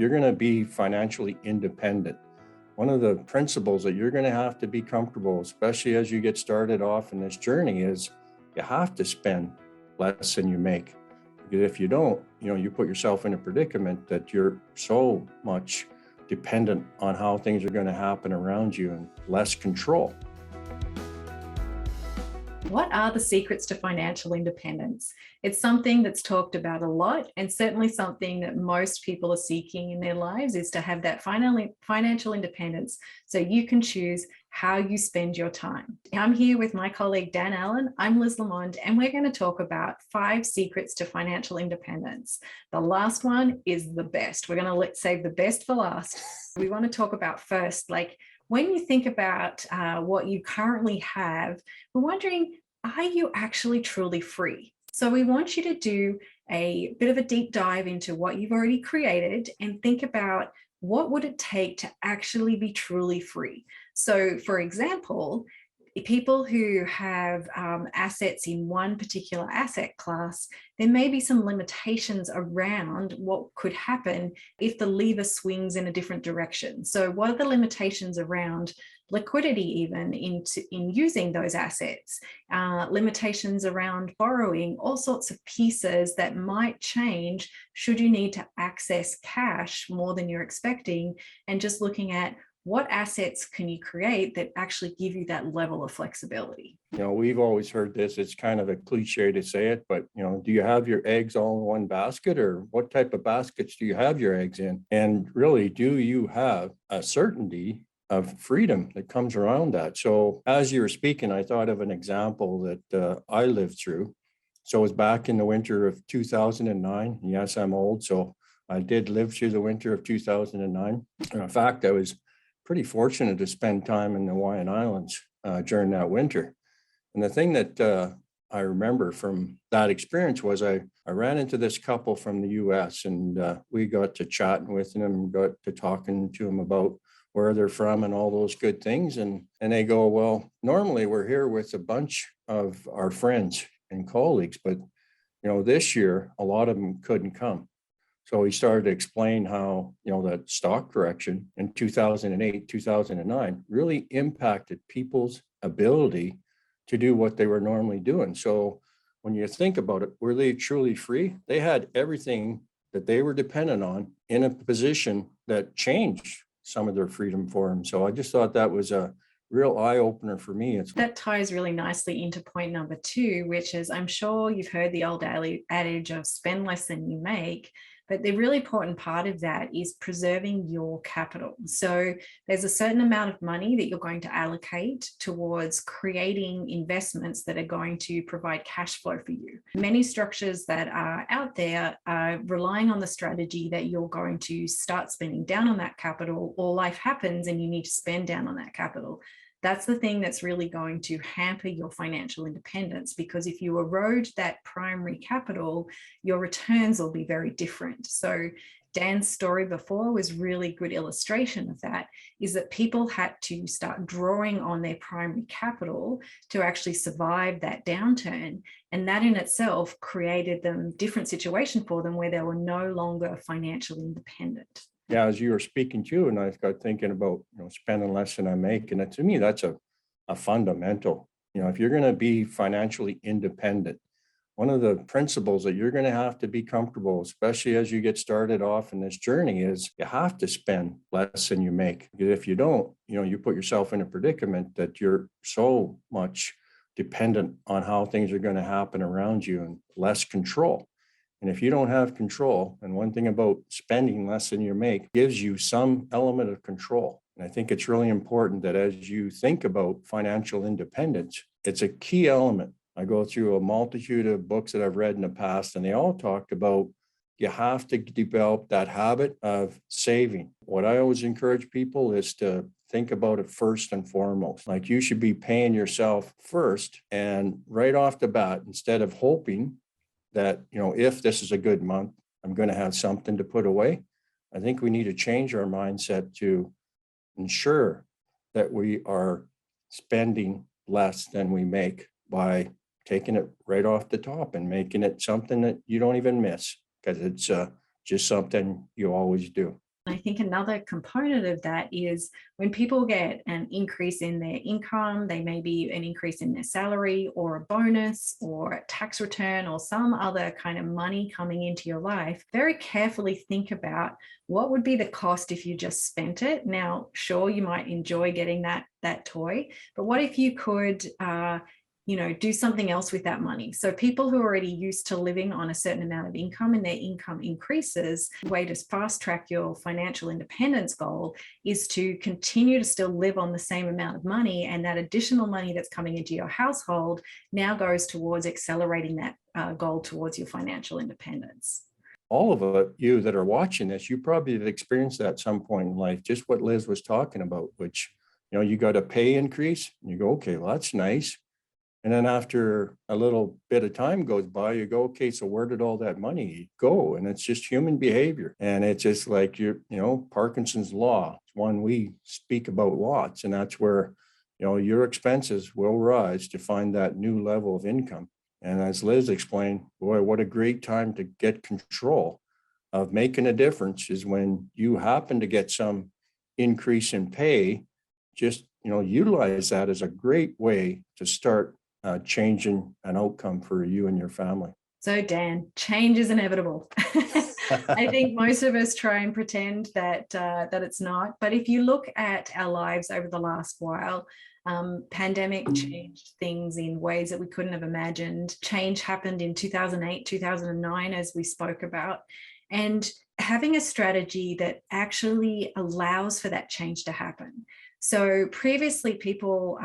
you're going to be financially independent, one of the principles that you're going to have to be comfortable, especially as you get started off in this journey, is you have to spend less than you make. Because if you don't, you put yourself in a predicament that you're so much dependent on how things are going to happen around you and less control. What are the secrets to financial independence? It's something that's talked about a lot, and certainly something that most people are seeking in their lives is to have that financial independence so you can choose how you spend your time. I'm here with my colleague, Dan Allen. I'm Liz Lamond, and we're going to talk about 5 secrets to financial independence. The last one is the best. We're going to save the best for last. We want to talk about first, when you think about what you currently have, we're wondering, are you actually truly free? So we want you to do a bit of a deep dive into what you've already created and think about what would it take to actually be truly free. So for example, people who have assets in one particular asset class, there may be some limitations around what could happen if the lever swings in a different direction. So what are the limitations around liquidity even in using those assets, limitations around borrowing, all sorts of pieces that might change should you need to access cash more than you're expecting, and just looking at what assets can you create that actually give you that level of flexibility? We've always heard this. It's kind of a cliche to say it, but, do you have your eggs all in one basket, or what type of baskets do you have your eggs in? And really, do you have a certainty of freedom that comes around that? So as you were speaking, I thought of an example that I lived through. So it was back in the winter of 2009. Yes, I'm old, so I did live through the winter of 2009. And in fact, I was pretty fortunate to spend time in the Hawaiian Islands during that winter. And the thing that I remember from that experience was I ran into this couple from the US, and we got to chatting with them, got to talking to them about where they're from and all those good things. And they go, well, normally we're here with a bunch of our friends and colleagues, but this year a lot of them couldn't come. So he started to explain how, that stock correction in 2008, 2009 really impacted people's ability to do what they were normally doing. So when you think about it, were they truly free? They had everything that they were dependent on in a position that changed some of their freedom for them. So I just thought that was a real eye-opener for me. That ties really nicely into point number 2, which is, I'm sure you've heard the old adage of spend less than you make. But the really important part of that is preserving your capital. So there's a certain amount of money that you're going to allocate towards creating investments that are going to provide cash flow for you. Many structures that are out there are relying on the strategy that you're going to start spending down on that capital, or life happens and you need to spend down on that capital. That's the thing that's really going to hamper your financial independence, because if you erode that primary capital, your returns will be very different. So Dan's story before was really good illustration of that, is that people had to start drawing on their primary capital to actually survive that downturn. And that in itself created them different situation for them where they were no longer financially independent. Yeah, as you were speaking to, and I got thinking about, spending less than I make. And to me, that's a fundamental. If you're going to be financially independent, one of the principles that you're going to have to be comfortable, especially as you get started off in this journey, is you have to spend less than you make. Because if you don't, you put yourself in a predicament that you're so much dependent on how things are going to happen around you and less control. And if you don't have control, and one thing about spending less than you make gives you some element of control. And I think it's really important that as you think about financial independence, it's a key element. I go through a multitude of books that I've read in the past, and they all talked about you have to develop that habit of saving. What I always encourage people is to think about it first and foremost. Like, you should be paying yourself first, and right off the bat, instead of hoping that, if this is a good month, I'm going to have something to put away. I think we need to change our mindset to ensure that we are spending less than we make by taking it right off the top and making it something that you don't even miss, because it's just something you always do. I think another component of that is when people get an increase in their income, they may be an increase in their salary or a bonus or a tax return or some other kind of money coming into your life, very carefully think about what would be the cost if you just spent it. Now, sure, you might enjoy getting that toy, but what if you could do something else with that money? So people who are already used to living on a certain amount of income and their income increases, the way to fast track your financial independence goal is to continue to still live on the same amount of money. And that additional money that's coming into your household now goes towards accelerating that goal towards your financial independence. All of you that are watching this, you probably have experienced that at some point in life, just what Liz was talking about, which, you got a pay increase and you go, okay, well, that's nice. And then after a little bit of time goes by, you go, okay, so where did all that money go? And it's just human behavior. And it's just like, Parkinson's law. It's one we speak about lots. And that's where, your expenses will rise to find that new level of income. And as Liz explained, boy, what a great time to get control of making a difference is when you happen to get some increase in pay. Just, utilize that as a great way to start changing an outcome for you and your family. So Dan, change is inevitable. I think most of us try and pretend that it's not. But if you look at our lives over the last while, pandemic changed things in ways that we couldn't have imagined. Change happened in 2008, 2009, as we spoke about. And having a strategy that actually allows for that change to happen. So previously, people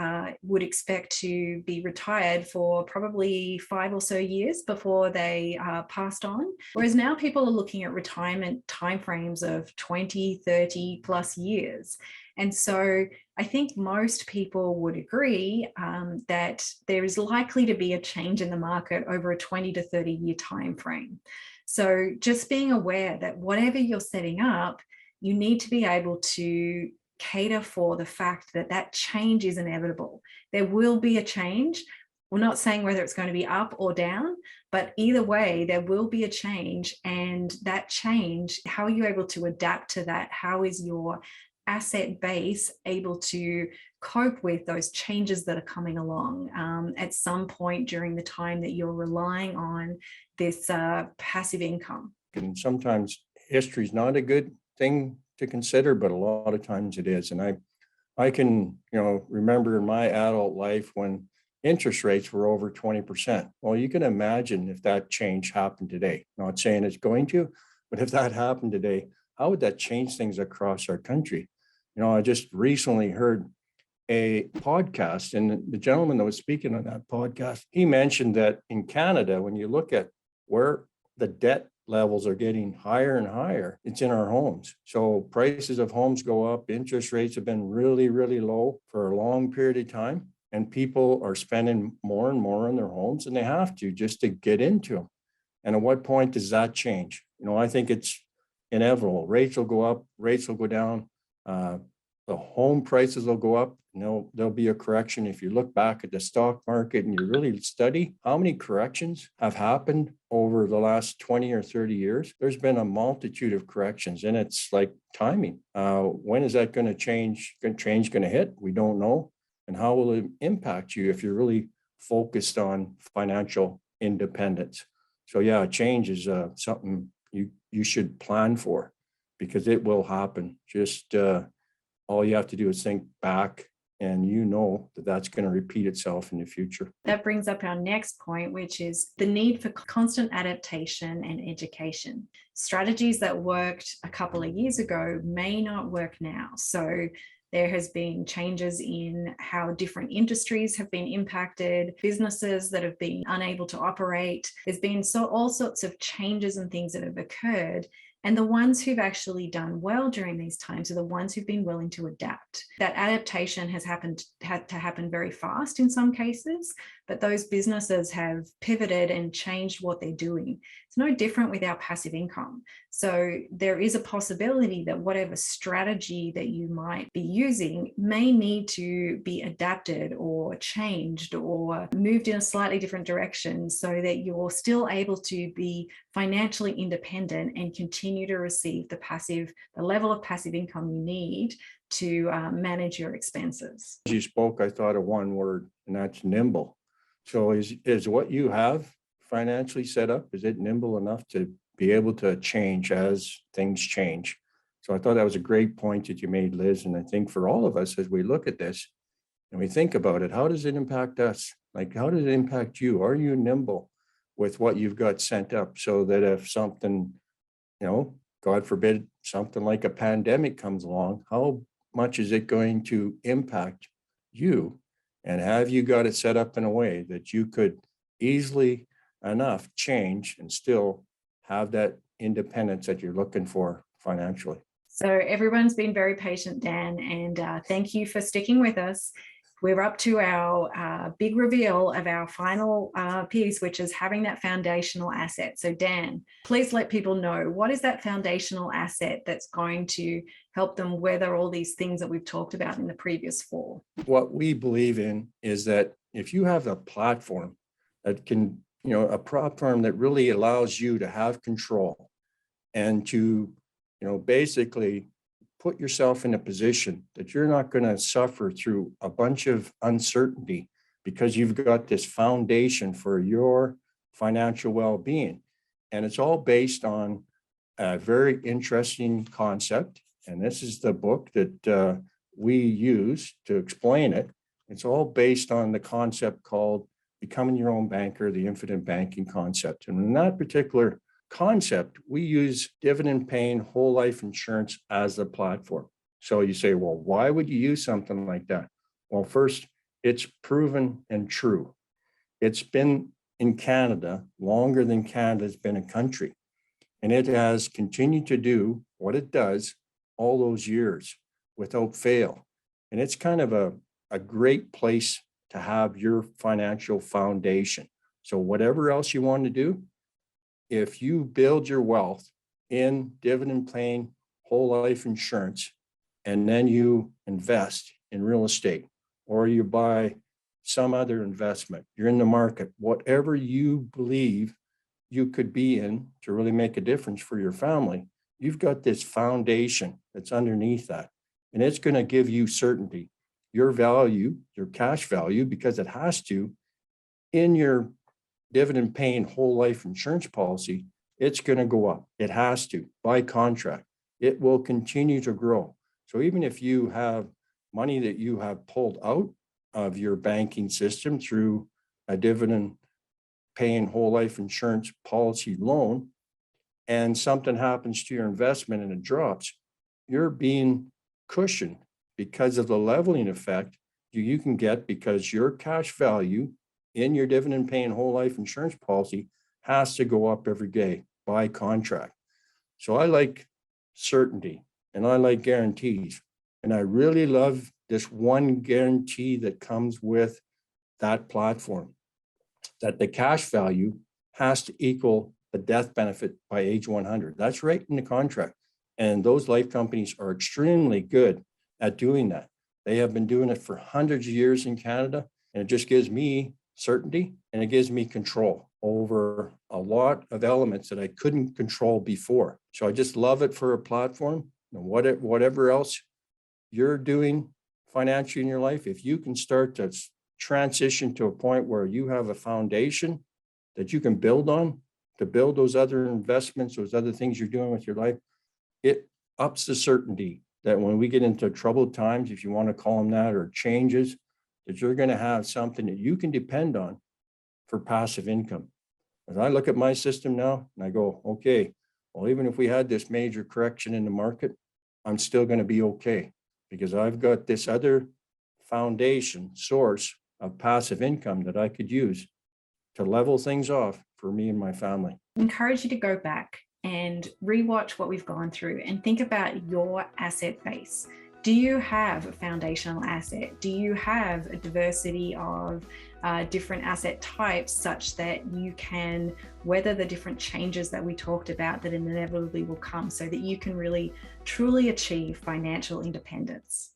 would expect to be retired for probably 5 or so years before they passed on. Whereas now people are looking at retirement timeframes of 20, 30 plus years. And so I think most people would agree that there is likely to be a change in the market over a 20 to 30 year timeframe. So just being aware that whatever you're setting up, you need to be able to cater for the fact that that change is inevitable. There will be a change. We're not saying whether it's going to be up or down, but either way, there will be a change. And that change, how are you able to adapt to that? How is your asset base able to cope with those changes that are coming along at some point during the time that you're relying on this passive income? And sometimes history is not a good thing to consider, but a lot of times it is. And I can, remember in my adult life when interest rates were over 20%. Well, you can imagine if that change happened today. Not saying it's going to, but if that happened today, how would that change things across our country? I just recently heard a podcast, and the gentleman that was speaking on that podcast, he mentioned that in Canada, when you look at where the debt levels are getting higher and higher, it's in our homes. So prices of homes go up, interest rates have been really, really low for a long period of time, and people are spending more and more on their homes, and they have to just to get into them. And at what point does that change? I think it's inevitable. Rates will go up, rates will go down, the home prices will go up. There'll be a correction. If you look back at the stock market and you really study how many corrections have happened over the last 20 or 30 years, there's been a multitude of corrections, and it's like timing. When is that going to change? Change going to hit? We don't know. And how will it impact you if you're really focused on financial independence? So yeah, change is something you should plan for, because it will happen. Just all you have to do is think back, and that's going to repeat itself in the future. That brings up our next point, which is the need for constant adaptation and education. Strategies that worked a couple of years ago may not work now. So there has been changes in how different industries have been impacted, businesses that have been unable to operate. There's been all sorts of changes and things that have occurred. And the ones who've actually done well during these times are the ones who've been willing to adapt. That adaptation had to happen very fast in some cases, but those businesses have pivoted and changed what they're doing. It's no different with our passive income. So there is a possibility that whatever strategy that you might be using may need to be adapted or changed or moved in a slightly different direction so that you're still able to be financially independent and continue continue to receive the level of passive income you need to manage your expenses. As you spoke, I thought of one word, and that's nimble. So is what you have financially set up, is it nimble enough to be able to change as things change? So I thought that was a great point that you made, Liz. And I think for all of us, as we look at this and we think about it, how does it impact us? Like, how does it impact you? Are you nimble with what you've got sent up so that if something, God forbid, something like a pandemic comes along, how much is it going to impact you? And have you got it set up in a way that you could easily enough change and still have that independence that you're looking for financially? So everyone's been very patient, Dan, and thank you for sticking with us. We're up to our big reveal of our final piece, which is having that foundational asset. So Dan, please let people know, what is that foundational asset that's going to help them weather all these things that we've talked about in the previous 4? What we believe in is that if you have a platform that can, a platform that really allows you to have control and to, basically put yourself in a position that you're not going to suffer through a bunch of uncertainty because you've got this foundation for your financial well-being. And it's all based on a very interesting concept. And this is the book that we use to explain it. It's all based on the concept called Becoming Your Own Banker, the infinite banking concept. And in that particular concept, we use dividend paying whole life insurance as a platform. So you say, well, why would you use something like that? Well, first, it's proven and true. It's been in Canada longer than Canada's been a country. And it has continued to do what it does all those years without fail. And it's kind of a great place to have your financial foundation. So whatever else you want to do, if you build your wealth in dividend paying whole life insurance, and then you invest in real estate, or you buy some other investment, you're in the market, whatever you believe you could be in to really make a difference for your family, you've got this foundation that's underneath that. And it's going to give you certainty, your value, your cash value, because it has to, in your dividend paying whole life insurance policy, it's going to go up. It has to, by contract. It will continue to grow. So even if you have money that you have pulled out of your banking system through a dividend paying whole life insurance policy loan, and something happens to your investment and it drops, you're being cushioned because of the leveling effect you can get, because your cash value in your dividend paying whole life insurance policy has to go up every day by contract. So I like certainty and I like guarantees. And I really love this one guarantee that comes with that platform, that the cash value has to equal the death benefit by age 100. That's right in the contract. And those life companies are extremely good at doing that. They have been doing it for hundreds of years in Canada, and it just gives me certainty and it gives me control over a lot of elements that I couldn't control before. So I just love it for a platform. And whatever else you're doing financially in your life, if you can start to transition to a point where you have a foundation that you can build on to build those other investments, those other things you're doing with your life, it ups the certainty that when we get into troubled times, if you want to call them that, or changes, that you're going to have something that you can depend on for passive income. As I look at my system now and I go, okay, well, even if we had this major correction in the market, I'm still going to be okay because I've got this other foundation source of passive income that I could use to level things off for me and my family. I encourage you to go back and rewatch what we've gone through and think about your asset base. Do you have a foundational asset? Do you have a diversity of different asset types such that you can weather the different changes that we talked about that inevitably will come, so that you can really truly achieve financial independence?